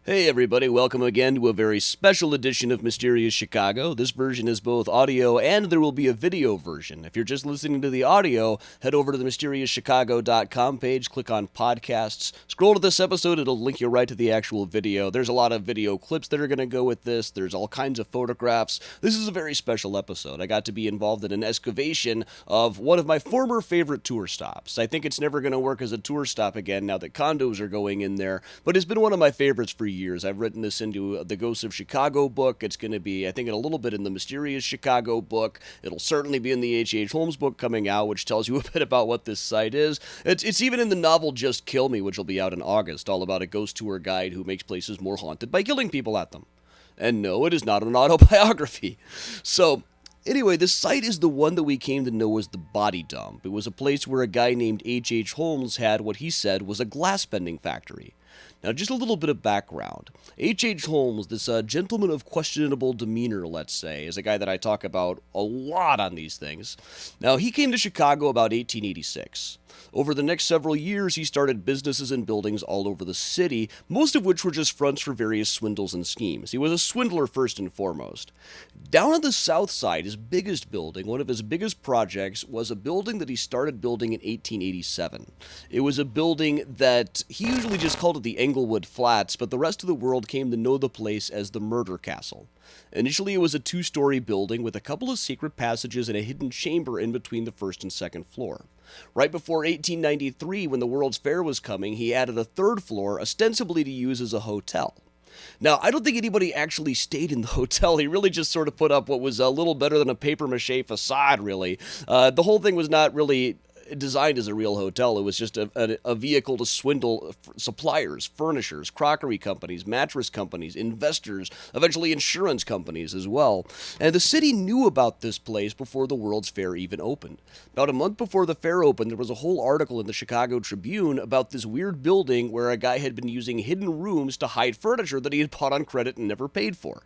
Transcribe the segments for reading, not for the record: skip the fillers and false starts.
Hey everybody, welcome again to a very special edition of Mysterious Chicago. This version is both audio and there will be a video version. If you're just listening to the audio, head over to the mysteriouschicago.com page, click on podcasts, scroll to this episode, it'll link you right to the actual video. There's a lot of video clips that are going to go with this, there's all kinds of photographs. This is a very special episode. I got to be involved in an excavation of one of my former favorite tour stops. I think it's never going to work as a tour stop again now that condos are going in there, but it's been one of my favorites for years. I've written this into the Ghosts of Chicago book. It's going to be, I think, a little bit in the Mysterious Chicago book. It'll certainly be in the H.H. Holmes book coming out, which tells you a bit about what this site is. It's even in the novel Just Kill Me, which will be out in August, all about a ghost tour guide who makes places more haunted by killing people at them. And no, it is not an autobiography. So, anyway, this site is the one that we came to know as the body dump. It was a place where a guy named H.H. Holmes had what he said was a glass bending factory. Now, just a little bit of background. H.H. Holmes, this gentleman of questionable demeanor, let's say, is a guy that I talk about a lot on these things. Now, he came to Chicago about 1886. Over the next several years, he started businesses and buildings all over the city, most of which were just fronts for various swindles and schemes. He was a swindler first and foremost. Down on the south side, his biggest building, one of his biggest projects, was a building that he started building in 1887. It was a building that he usually just called it the Englewood Flats, but the rest of the world came to know the place as the Murder Castle. Initially, it was a two-story building with a couple of secret passages and a hidden chamber in between the first and second floor. Right before 1893, when the World's Fair was coming, he added a third floor, ostensibly to use as a hotel. Now, I don't think anybody actually stayed in the hotel. He really just sort of put up what was a little better than a papier-mâché facade, really. The whole thing was not really designed as a real hotel. It was just a vehicle to swindle suppliers, furnishers, crockery companies, mattress companies, investors, eventually insurance companies as well. And the city knew about this place before the World's Fair even opened. About a month before the fair opened, there was a whole article in the Chicago Tribune about this weird building where a guy had been using hidden rooms to hide furniture that he had bought on credit and never paid for.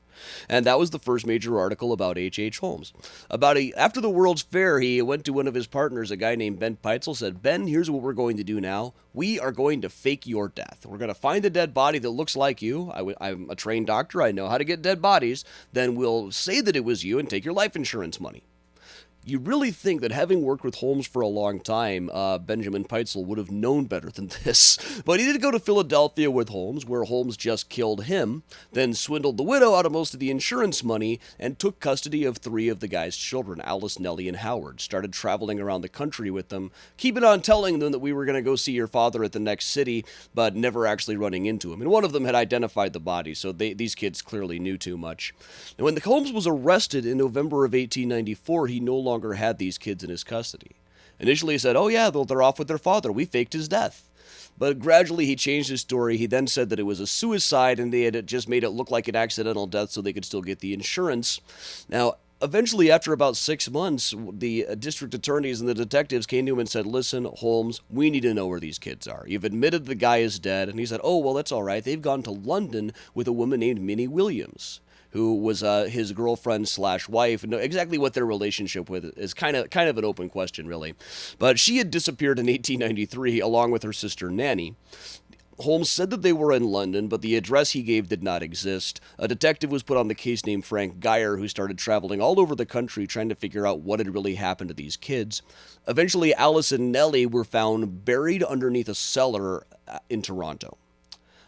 And that was the first major article about H.H. Holmes. After the World's Fair, he went to one of his partners, a guy named Ben Peitzel, said, "Ben, here's what we're going to do now. We are going to fake your death. We're going to find a dead body that looks like you. I'm a trained doctor. I know how to get dead bodies. Then we'll say that it was you and take your life insurance money." You really think that having worked with Holmes for a long time, Benjamin Peitzel would have known better than this. But he did go to Philadelphia with Holmes, where Holmes just killed him, then swindled the widow out of most of the insurance money, and took custody of three of the guy's children, Alice, Nellie, and Howard. Started traveling around the country with them, keeping on telling them that we were going to go see your father at the next city, but never actually running into him. And one of them had identified the body, so these kids clearly knew too much. And when Holmes was arrested in November of 1894, he no longer had these kids in his custody. Initially he said, "Oh yeah, they're off with their father. We faked his death." But gradually he changed his story. He then said that it was a suicide and they had just made it look like an accidental death so they could still get the insurance. Now, eventually, after about 6 months, the district attorneys and the detectives came to him and said, "Listen, Holmes, we need to know where these kids are. You've admitted the guy is dead." And he said, "Oh, well, that's all right. They've gone to London with a woman named Minnie Williams, who was his girlfriend slash wife. And exactly what their relationship with is kind of an open question, really. But she had disappeared in 1893 along with her sister Nanny. Holmes said that they were in London, but the address he gave did not exist. A detective was put on the case named Frank Geyer, who started traveling all over the country trying to figure out what had really happened to these kids. Eventually, Alice and Nellie were found buried underneath a cellar in Toronto.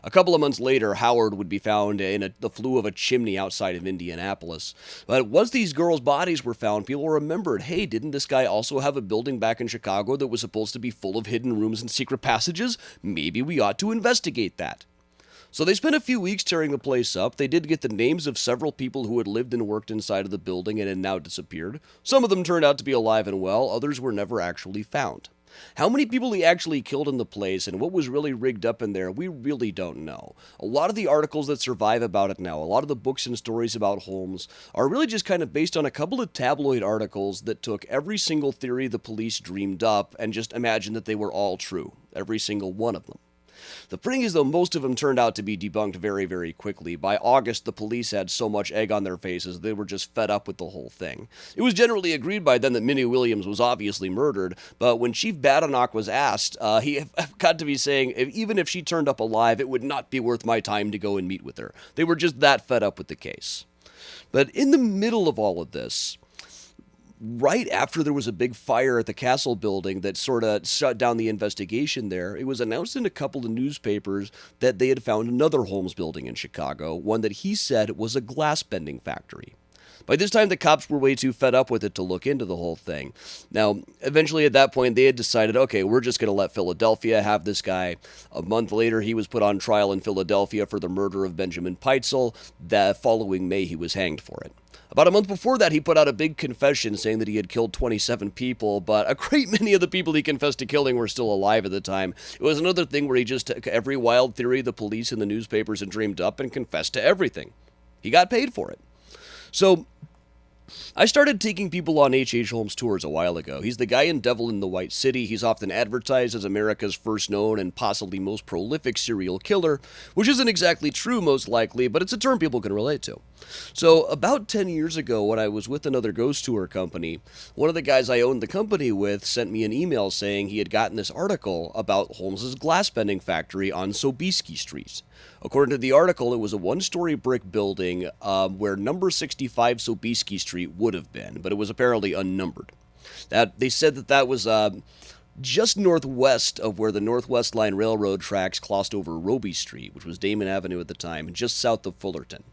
A couple of months later, Howard would be found in the flue of a chimney outside of Indianapolis. But once these girls' bodies were found, people remembered, hey, didn't this guy also have a building back in Chicago that was supposed to be full of hidden rooms and secret passages? Maybe we ought to investigate that. So they spent a few weeks tearing the place up. They did get the names of several people who had lived and worked inside of the building and had now disappeared. Some of them turned out to be alive and well, others were never actually found. How many people he actually killed in the place and what was really rigged up in there, we really don't know. A lot of the articles that survive about it now, a lot of the books and stories about Holmes, are really just kind of based on a couple of tabloid articles that took every single theory the police dreamed up and just imagined that they were all true, every single one of them. The thing is, though, most of them turned out to be debunked very, very quickly. By August, the police had so much egg on their faces, they were just fed up with the whole thing. It was generally agreed by then that Minnie Williams was obviously murdered, but when Chief Badenoch was asked, he got to be saying, even if she turned up alive, it would not be worth my time to go and meet with her. They were just that fed up with the case. But in the middle of all of this, right after there was a big fire at the castle building that sort of shut down the investigation there, it was announced in a couple of newspapers that they had found another Holmes building in Chicago, one that he said was a glass bending factory. By this time, the cops were way too fed up with it to look into the whole thing. Now, eventually at that point, they had decided, okay, we're just going to let Philadelphia have this guy. A month later, he was put on trial in Philadelphia for the murder of Benjamin Peitzel. The following May, he was hanged for it. About a month before that, he put out a big confession saying that he had killed 27 people, but a great many of the people he confessed to killing were still alive at the time. It was another thing where he just took every wild theory the police and the newspapers had dreamed up and confessed to everything. He got paid for it. So I started taking people on H.H. Holmes tours a while ago. He's the guy in Devil in the White City. He's often advertised as America's first known and possibly most prolific serial killer, which isn't exactly true most likely, but it's a term people can relate to. So about 10 years ago, when I was with another ghost tour company, one of the guys I owned the company with sent me an email saying he had gotten this article about Holmes's glass bending factory on Sobieski Street. According to the article, it was a one-story brick building where number 65 Sobieski Street would have been, but it was apparently unnumbered. They said that was just northwest of where the Northwest Line Railroad tracks crossed over Robie Street, which was Damon Avenue at the time, and just south of Fullerton.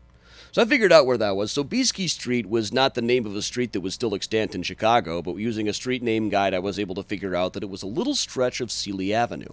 So I figured out where that was. Sobieski Street was not the name of a street that was still extant in Chicago, but using a street name guide, I was able to figure out that it was a little stretch of Seeley Avenue.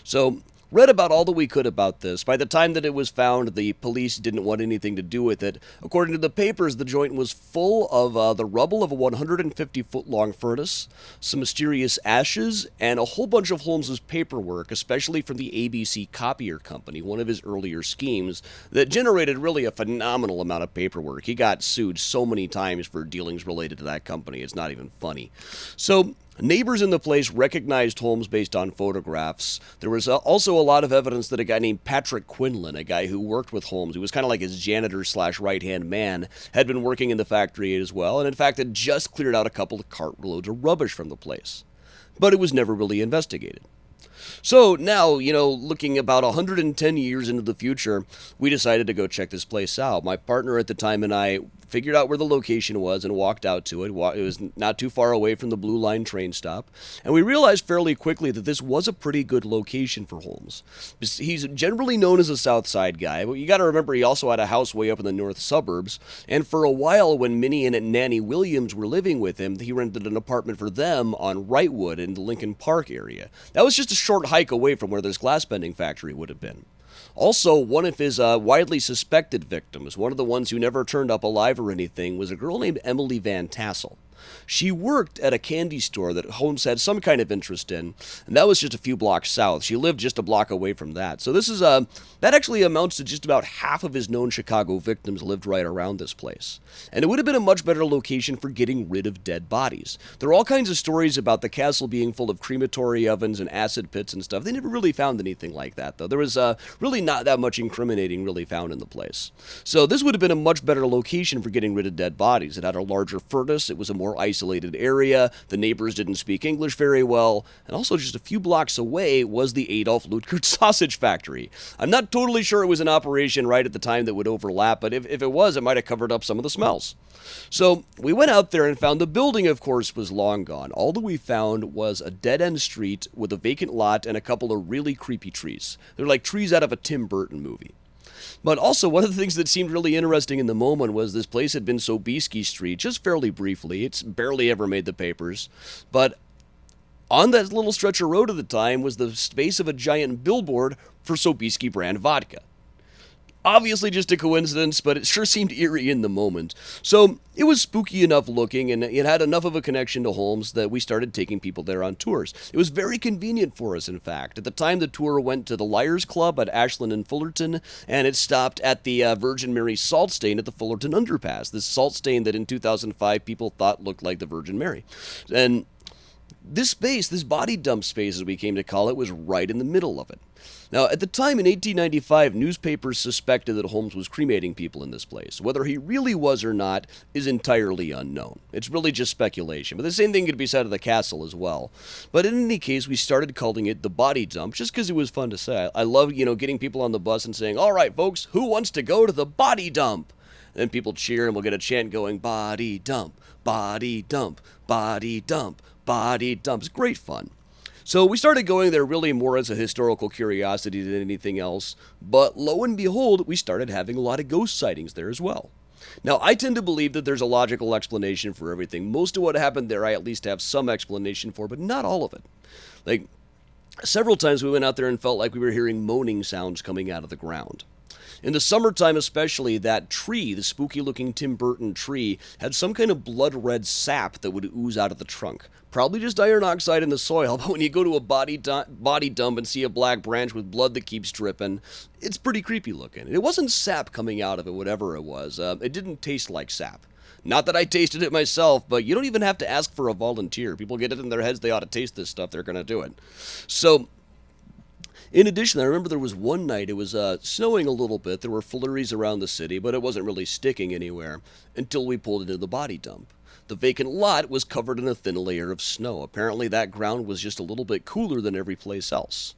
So read about all that we could about this. By the time that it was found, the police didn't want anything to do with it. According to the papers, the joint was full of the rubble of a 150-foot-long furnace, some mysterious ashes, and a whole bunch of Holmes's paperwork, especially from the ABC Copier Company, one of his earlier schemes, that generated really a phenomenal amount of paperwork. He got sued so many times for dealings related to that company. It's not even funny. So neighbors in the place recognized Holmes based on photographs. There was also a lot of evidence that a guy named Patrick Quinlan, a guy who worked with Holmes, who was kind of like his janitor/right-hand man, had been working in the factory as well, and in fact had just cleared out a couple of cartloads of rubbish from the place. But it was never really investigated. So now, looking about 110 years into the future, we decided to go check this place out. My partner at the time and I figured out where the location was and walked out to it. It was not too far away from the Blue Line train stop. And we realized fairly quickly that this was a pretty good location for Holmes. He's generally known as a South Side guy, but you got to remember he also had a house way up in the north suburbs. And for a while, when Minnie and Nanny Williams were living with him, he rented an apartment for them on Wrightwood in the Lincoln Park area. That was just a short hike away from where this glass bending factory would have been. Also, one of his widely suspected victims, one of the ones who never turned up alive or anything, was a girl named Emily Van Tassel. She worked at a candy store that Holmes had some kind of interest in, and that was just a few blocks south. She lived just a block away from that. So this is that actually amounts to just about half of his known Chicago victims lived right around this place. And it would have been a much better location for getting rid of dead bodies. There are all kinds of stories about the castle being full of crematory ovens and acid pits and stuff. They never really found anything like that, though. There was really not that much incriminating really found in the place. So this would have been a much better location for getting rid of dead bodies. It had a larger furnace. It was a more isolated area. The neighbors didn't speak English very well. And also just a few blocks away was the Adolf Lutgert sausage factory. I'm not totally sure it was in operation right at the time that would overlap, but if it was, it might have covered up some of the smells. So we went out there and found the building, of course, was long gone. All that we found was a dead-end street with a vacant lot and a couple of really creepy trees. They're like trees out of a Tim Burton movie. But also, one of the things that seemed really interesting in the moment was this place had been Sobieski Street, just fairly briefly. It's barely ever made the papers. But on that little stretch of road at the time was the space of a giant billboard for Sobieski brand vodka. Obviously just a coincidence, but it sure seemed eerie in the moment. So it was spooky enough looking, and it had enough of a connection to Holmes that we started taking people there on tours. It was very convenient for us, in fact. At the time, the tour went to the Liars Club at Ashland and Fullerton, and it stopped at the Virgin Mary salt stain at the Fullerton Underpass, this salt stain that in 2005 people thought looked like the Virgin Mary. And This space, this body dump space as we came to call it, was right in the middle of it. Now, at the time in 1895, newspapers suspected that Holmes was cremating people in this place. Whether he really was or not is entirely unknown. It's really just speculation, but the same thing could be said of the castle as well. But in any case, we started calling it the body dump just because it was fun to say. I love, getting people on the bus and saying, "All right, folks, who wants to go to the body dump?" And then people cheer and we'll get a chant going, "Body dump, body dump, body dump, body dump." It's great fun. So we started going there really more as a historical curiosity than anything else, but lo and behold, we started having a lot of ghost sightings there as well. Now, I tend to believe that there's a logical explanation for everything. Most of what happened there I at least have some explanation for, but not all of it. Like, several times we went out there and felt like we were hearing moaning sounds coming out of the ground. In the summertime especially, that tree, the spooky-looking Tim Burton tree, had some kind of blood-red sap that would ooze out of the trunk. Probably just iron oxide in the soil, but when you go to a body dump and see a black branch with blood that keeps dripping, it's pretty creepy looking. It wasn't sap coming out of it, whatever it was. It didn't taste like sap. Not that I tasted it myself, but you don't even have to ask for a volunteer. People get it in their heads they ought to taste this stuff, they're going to do it. So, in addition, I remember there was one night, it was snowing a little bit, there were flurries around the city, but it wasn't really sticking anywhere until we pulled into the body dump. The vacant lot was covered in a thin layer of snow. Apparently that ground was just a little bit cooler than every place else.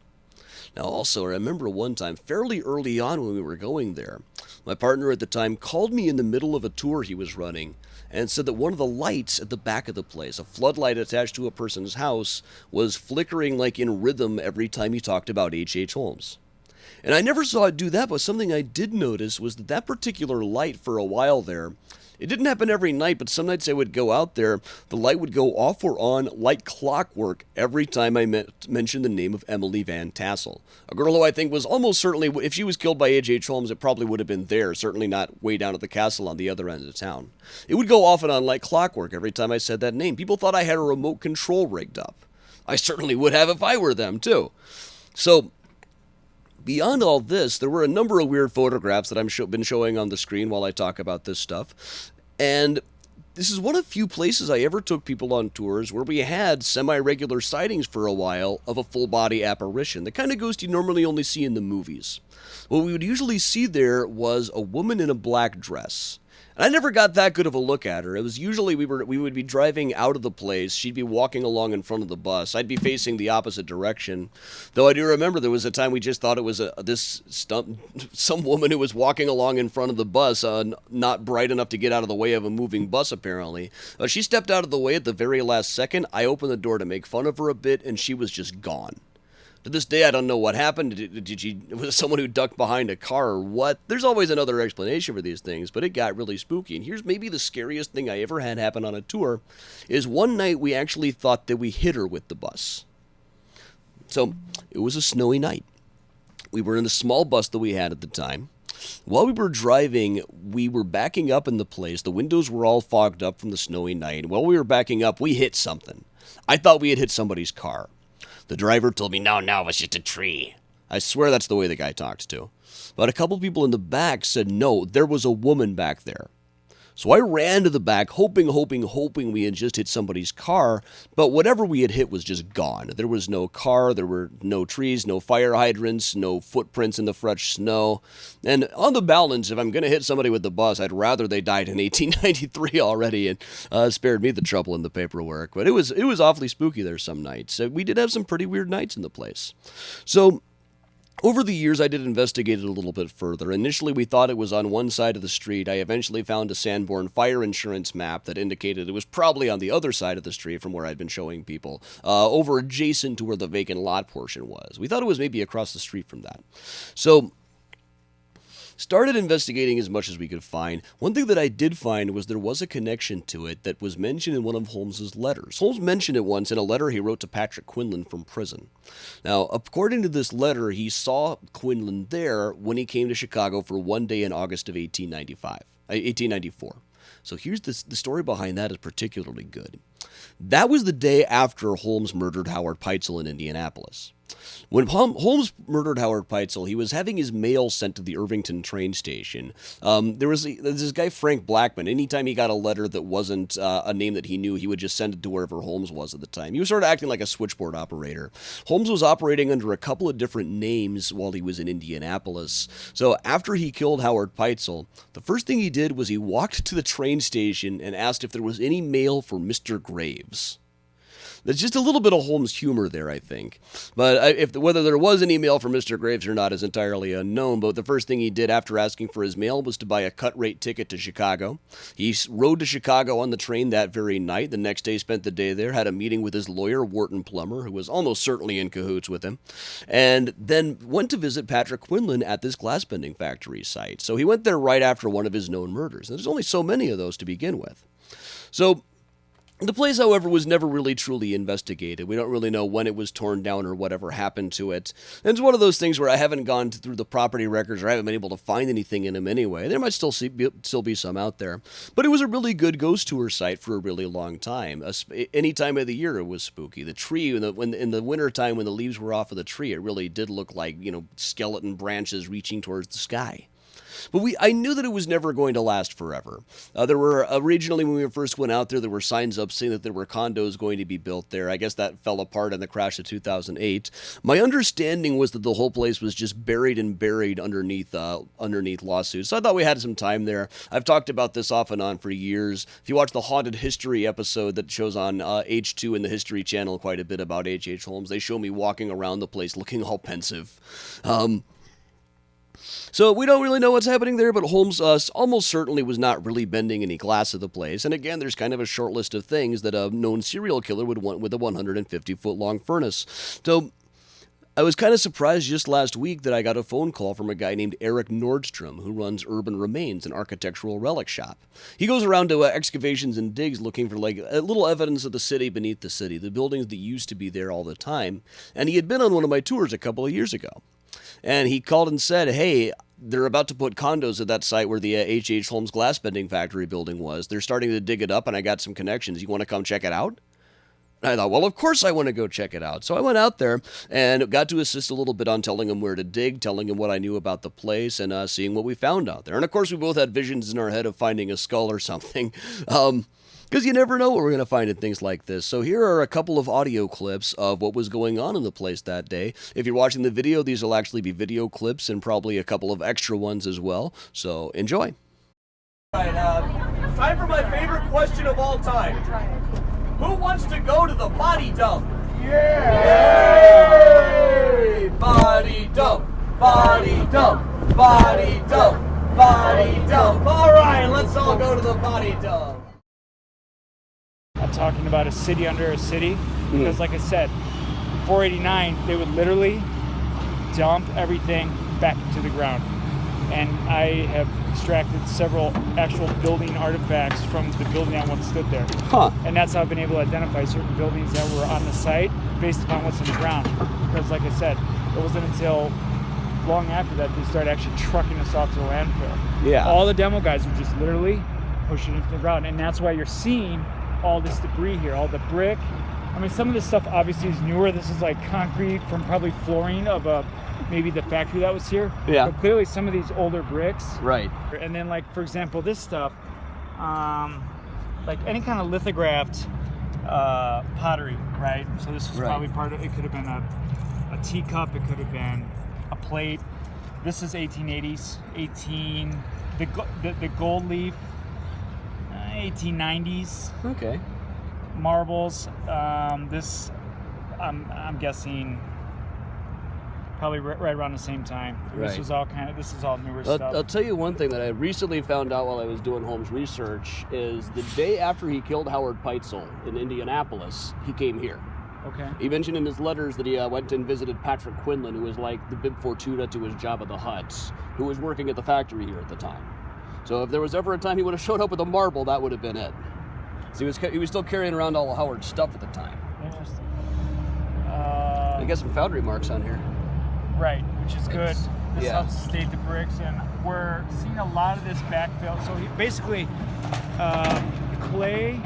Now also, I remember one time, fairly early on when we were going there, my partner at the time called me in the middle of a tour he was running and said that one of the lights at the back of the place, a floodlight attached to a person's house, was flickering like in rhythm every time he talked about H.H. Holmes. And I never saw it do that, but something I did notice was that that particular light for a while there, it didn't happen every night, but some nights I would go out there, the light would go off or on like clockwork every time I mentioned the name of Emily Van Tassel. A girl who I think was almost certainly, if she was killed by H.H. Holmes, it probably would have been there, certainly not way down at the castle on the other end of town. It would go off and on like clockwork every time I said that name. People thought I had a remote control rigged up. I certainly would have if I were them, too. So, beyond all this, there were a number of weird photographs that I've been showing on the screen while I talk about this stuff. And this is one of the few places I ever took people on tours where we had semi-regular sightings for a while of a full-body apparition, the kind of ghost you normally only see in the movies. What we would usually see there was a woman in a black dress. And I never got that good of a look at her. It was usually we would be driving out of the place. She'd be walking along in front of the bus. I'd be facing the opposite direction. Though I do remember there was a time we just thought it was some woman who was walking along in front of the bus, not bright enough to get out of the way of a moving bus apparently. She stepped out of the way at the very last second. I opened the door to make fun of her a bit, and she was just gone. To this day, I don't know what happened. Was it someone who ducked behind a car or what? There's always another explanation for these things, but it got really spooky. And here's maybe the scariest thing I ever had happen on a tour, is one night we actually thought that we hit her with the bus. So, it was a snowy night. We were in a small bus that we had at the time. While we were driving, we were backing up in the place. The windows were all fogged up from the snowy night. While we were backing up, we hit something. I thought we had hit somebody's car. The driver told me, no, it was just a tree. I swear that's the way the guy talks too. But a couple people in the back said, no, there was a woman back there. So I ran to the back, hoping we had just hit somebody's car, but whatever we had hit was just gone. There was no car, there were no trees, no fire hydrants, no footprints in the fresh snow. And on the balance, if I'm going to hit somebody with the bus, I'd rather they died in 1893 already and spared me the trouble in the paperwork. But it was awfully spooky there some nights. We did have some pretty weird nights in the place. So, over the years, I did investigate it a little bit further. Initially, we thought it was on one side of the street. I eventually found a Sanborn fire insurance map that indicated it was probably on the other side of the street from where I'd been showing people, over adjacent to where the vacant lot portion was. We thought it was maybe across the street from that. So, started investigating as much as we could find. One thing that I did find was there was a connection to it that was mentioned in one of Holmes's letters. Holmes mentioned it once in a letter he wrote to Patrick Quinlan from prison. Now, according to this letter, he saw Quinlan there when he came to Chicago for one day in August of 1894. So here's the story behind that is particularly good. That was the day after Holmes murdered Howard Peitzel in Indianapolis. When Holmes murdered Howard Peitzel, he was having his mail sent to the Irvington train station. There was this guy, Frank Blackman. Anytime he got a letter that wasn't a name that he knew, he would just send it to wherever Holmes was at the time. He was sort of acting like a switchboard operator. Holmes was operating under a couple of different names while he was in Indianapolis. So after he killed Howard Peitzel, the first thing he did was he walked to the train station and asked if there was any mail for Mr. Graves. There's just a little bit of Holmes humor there, I think. But whether there was any mail for Mr. Graves or not is entirely unknown. But the first thing he did after asking for his mail was to buy a cut-rate ticket to Chicago. He rode to Chicago on the train that very night. The next day, spent the day there, had a meeting with his lawyer, Wharton Plummer, who was almost certainly in cahoots with him, and then went to visit Patrick Quinlan at this glass-bending factory site. So he went there right after one of his known murders. And there's only so many of those to begin with. So the place, however, was never really truly investigated. We don't really know when it was torn down or whatever happened to it. And it's one of those things where I haven't gone through the property records or I haven't been able to find anything in them anyway. There might still be some out there. But it was a really good ghost tour site for a really long time. Any time of the year it was spooky. The tree, in the wintertime when the leaves were off of the tree, it really did look like, skeleton branches reaching towards the sky. But I knew that it was never going to last forever. There were, originally when we first went out there were signs up saying that there were condos going to be built there. I guess that fell apart in the crash of 2008. My understanding was that the whole place was just buried underneath lawsuits. So I thought we had some time there. I've talked about this off and on for years. If you watch the Haunted History episode that shows on H2 in the History Channel quite a bit about H.H. Holmes, they show me walking around the place looking all pensive. So we don't really know what's happening there, but Holmes almost certainly was not really bending any glass of the place. And again, there's kind of a short list of things that a known serial killer would want with a 150-foot-long furnace. So I was kind of surprised just last week that I got a phone call from a guy named Eric Nordstrom, who runs Urban Remains, an architectural relic shop. He goes around to excavations and digs looking for a little evidence of the city beneath the city, the buildings that used to be there all the time. And he had been on one of my tours a couple of years ago. And he called and said, hey, they're about to put condos at that site where the H.H. Holmes glass bending factory building was. They're starting to dig it up, and I got some connections. You want to come check it out? And I thought, well, of course I want to go check it out. So I went out there and got to assist a little bit on telling him where to dig, telling him what I knew about the place, and seeing what we found out there. And, of course, we both had visions in our head of finding a skull or something. Because you never know what we're going to find in things like this. So here are a couple of audio clips of what was going on in the place that day. If you're watching the video, these will actually be video clips and probably a couple of extra ones as well. So enjoy. All right, time for my favorite question of all time. Who wants to go to the body dump? Yay! Body dump, body dump, body dump, body dump. All right, let's all go to the body dump. I'm talking about a city under a city because, like I said, 489, they would literally dump everything back into the ground. And I have extracted several actual building artifacts from the building that once stood there. And that's how I've been able to identify certain buildings that were on the site based upon what's in the ground. Because, like I said, it wasn't until long after that they started actually trucking us off to the landfill. Yeah. All the demo guys would just literally push it into the ground. And that's why you're seeing all this debris here, all the brick. I mean, some of this stuff obviously is newer. This is like concrete from probably flooring of maybe the factory that was here. Yeah. But clearly some of these older bricks. Right. And then, like, for example, this stuff, like any kind of lithographed pottery, right? So this was probably part of it. Could have been a teacup. It could have been a plate. This is 1880s, the gold leaf. 1890s. Okay. Marbles. This, I'm guessing, probably right around the same time. Right. This is all newer stuff. I'll tell you one thing that I recently found out while I was doing Holmes research is the day after he killed Howard Peitzel in Indianapolis, he came here. Okay. He mentioned in his letters that he went and visited Patrick Quinlan, who was like the Bib Fortuna to his Jabba the Hutt, who was working at the factory here at the time. So if there was ever a time he would have showed up with a marble, that would have been it. So he was still carrying around all of Howard's stuff at the time. Interesting. I got some foundry marks on here. Right, which is good. This helps state the bricks, and we're seeing a lot of this backfill. So basically, the clay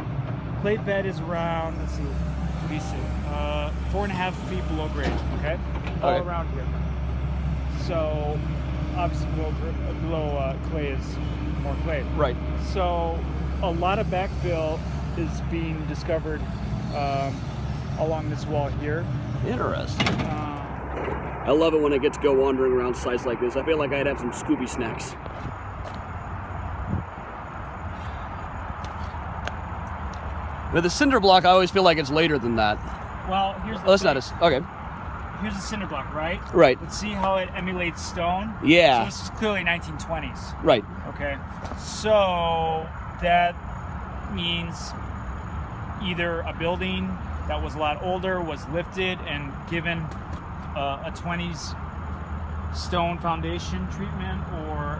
bed is around, let's see, decent. 4.5 feet below grade, okay? All Okay. around here. So, obviously below clay is more clay. Right. So, a lot of backfill is being discovered along this wall here. Interesting. I love it when I get to go wandering around sites like this. I feel like I'd have some Scooby snacks. But the cinder block, I always feel like it's later than that. Well, here's the Oh, that's thing. not okay. Here's a cinder block, right? Right. Let's see how it emulates stone. Yeah. So this is clearly 1920s. Right. Okay. So that means either a building that was a lot older was lifted and given a 20s stone foundation treatment, or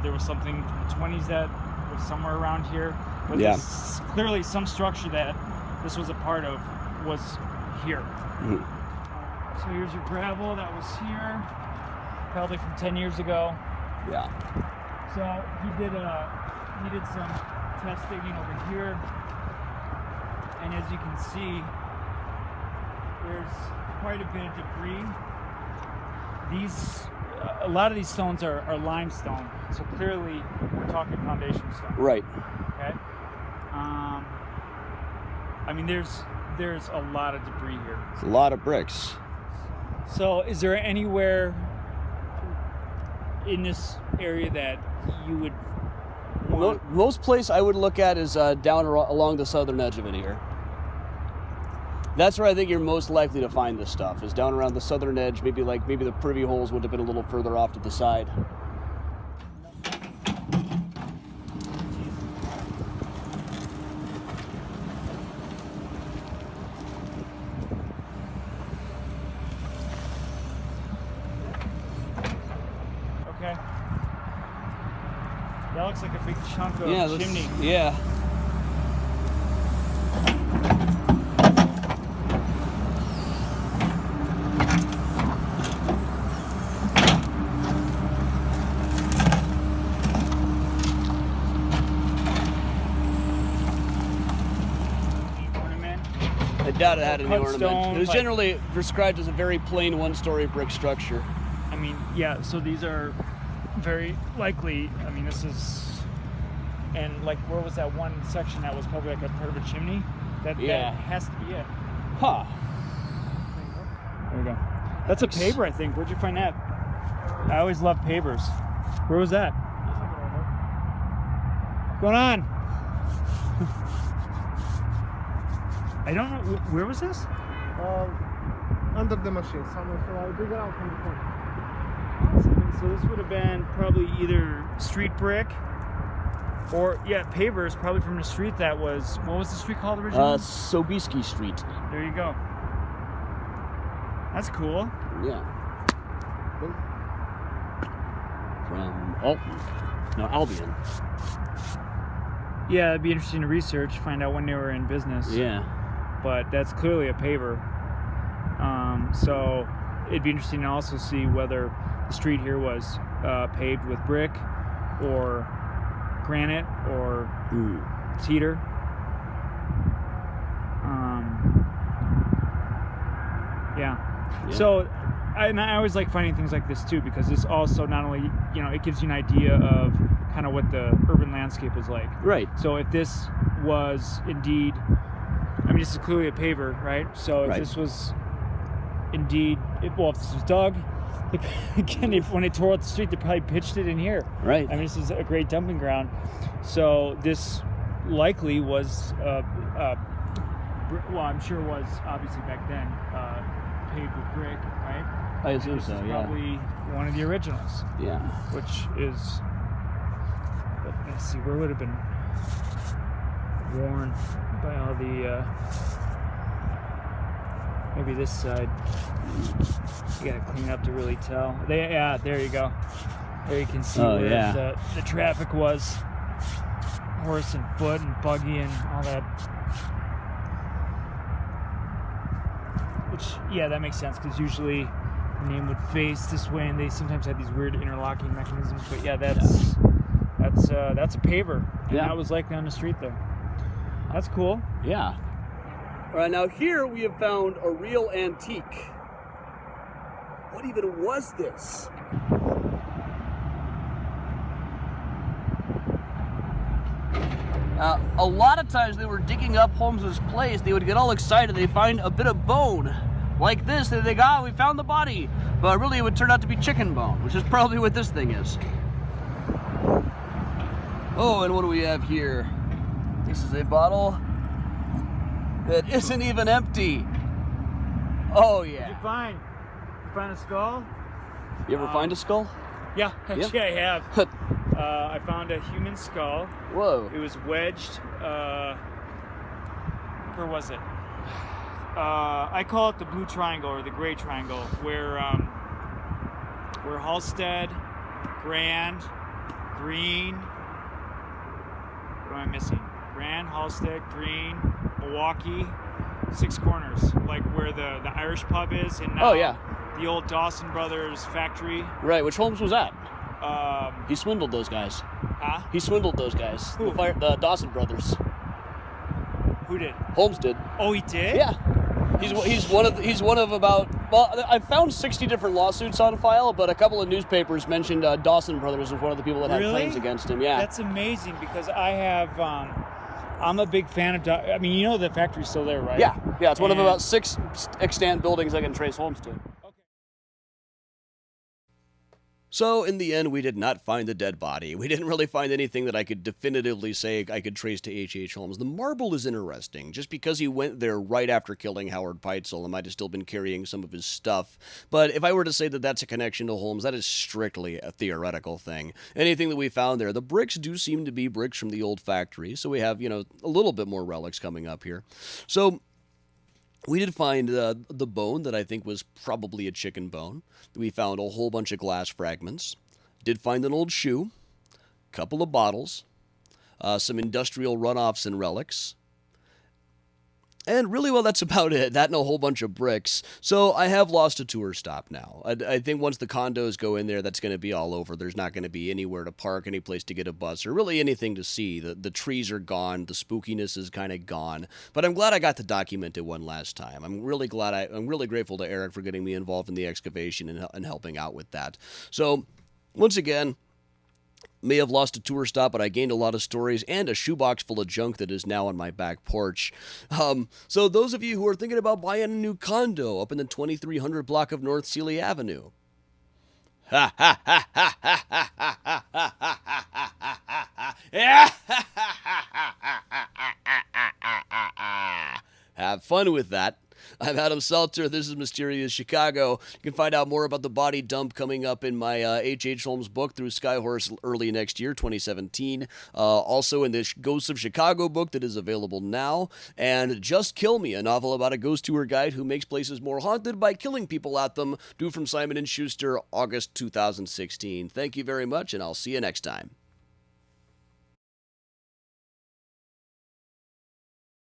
there was something from the 20s that was somewhere around here. But Yeah. there's clearly some structure that this was a part of was here. Mhm. So here's your gravel that was here, probably from 10 years ago. Yeah. So he did some test digging over here, and as you can see, there's quite a bit of debris. A lot of these stones are limestone, so clearly we're talking foundation stone. Right. Okay. I mean, there's a lot of debris here. It's a lot of bricks. So, is there anywhere in this area that you would want? Most place I would look at is down along the southern edge of it here. That's where I think you're most likely to find this stuff, is down around the southern edge. Maybe the privy holes would have been a little further off to the side. Okay. That looks like a big chunk of chimney. Yeah. Ornament. I doubt it had any Cut ornament. stone, It was like- generally described as a very plain one-story brick structure. I mean, yeah, so these are very likely, I mean, this is, and like, where was that one section that was probably like a part of a chimney? That has to be it. Huh. There we go. That's a paver, I think. Where'd you find that? I always love pavers. Where was that? What's going on? I don't know. Where was this? Under the machine somewhere, so I'll dig it out from the front. So this would have been probably either street brick or, yeah, pavers, probably from the street that was, what was the street called originally? Sobieski Street. There you go. That's cool. Yeah. From Alton. No, Albion. Yeah, it'd be interesting to research, find out when they were in business. Yeah. But that's clearly a paver. So it'd be interesting to also see whether the street here was paved with brick or granite or cedar. Yeah. So I always like finding things like this too, because this also not only, it gives you an idea of kind of what the urban landscape was like. Right. So if this was indeed, I mean, this is clearly a paver, right? So if this was indeed, if this was dug, again, when they tore out the street, they probably pitched it in here. Right. I mean, this is a great dumping ground. So this likely was, well, I'm sure it was obviously back then paved with brick, right? I assume This so, is yeah. probably one of the originals. Yeah. Which is, let's see, where would have been worn by all the, maybe this side. You gotta clean up to really tell. There you go. There you can see where the traffic was. Horse and foot and buggy and all that. Which, that makes sense, because usually the name would face this way, and they sometimes had these weird interlocking mechanisms. But that's a paver, and that was likely on the street there. That's cool. Yeah. All right, now here we have found a real antique. What even was this? A lot of times they were digging up Holmes's place, they would get all excited, they find a bit of bone like this, that they got, we found the body. But really it would turn out to be chicken bone, which is probably what this thing is. Oh, and what do we have here? This is a bottle that isn't even empty. Oh yeah. What did you find? You find a skull? You ever find a skull? Yeah, actually Yeah. I have. I found a human skull. Whoa. It was wedged. Where was it? I call it the blue triangle or the gray triangle, where Halstead, Grand, Green. What am I missing? Grand, Halstead, Green, Milwaukee, Six Corners, like where the Irish pub is, and Oh yeah. the old Dawson Brothers factory. Right, which Holmes was at. Um, He swindled those guys. huh? He swindled those guys. Who? The Dawson brothers. Who did? Holmes did. Oh, he did? Yeah. He's one of about, well, I found 60 different lawsuits on file, but a couple of newspapers mentioned Dawson Brothers was one of the people that had Really? claims against him. Yeah. That's amazing because I have. I'm a big fan of. I mean, you know the factory's still there, right? Yeah. It's one of And- about 6 extant buildings I can trace Holmes to. Okay. So, in the end, we did not find the dead body. We didn't really find anything that I could definitively say I could trace to H.H. Holmes. The marble is interesting, just because he went there right after killing Howard Peitzel and might have still been carrying some of his stuff. But if I were to say that that's a connection to Holmes, that is strictly a theoretical thing. Anything that we found there, the bricks do seem to be bricks from the old factory, so we have, a little bit more relics coming up here. So, we did find the bone that I think was probably a chicken bone. We found a whole bunch of glass fragments. Did find an old shoe, a couple of bottles, some industrial runoffs and relics. And really, well, that's about it. That and a whole bunch of bricks. So I have lost a tour stop now. I think once the condos go in there, that's going to be all over. There's not going to be anywhere to park, any place to get a bus, or really anything to see. The trees are gone. The spookiness is kind of gone. But I'm glad I got to document it one last time. I'm really grateful to Eric for getting me involved in the excavation and helping out with that. So, once again, may have lost a tour stop, but I gained a lot of stories and a shoebox full of junk that is now on my back porch. So those of you who are thinking about buying a new condo up in the 2300 block of North Sealy Avenue, have fun with that. I'm Adam Selzer. This is Mysterious Chicago. You can find out more about the body dump coming up in my H.H. Holmes book through Skyhorse early next year, 2017. Also in this Ghosts of Chicago book that is available now. And Just Kill Me, a novel about a ghost tour guide who makes places more haunted by killing people at them, due from Simon & Schuster, August 2016. Thank you very much, and I'll see you next time.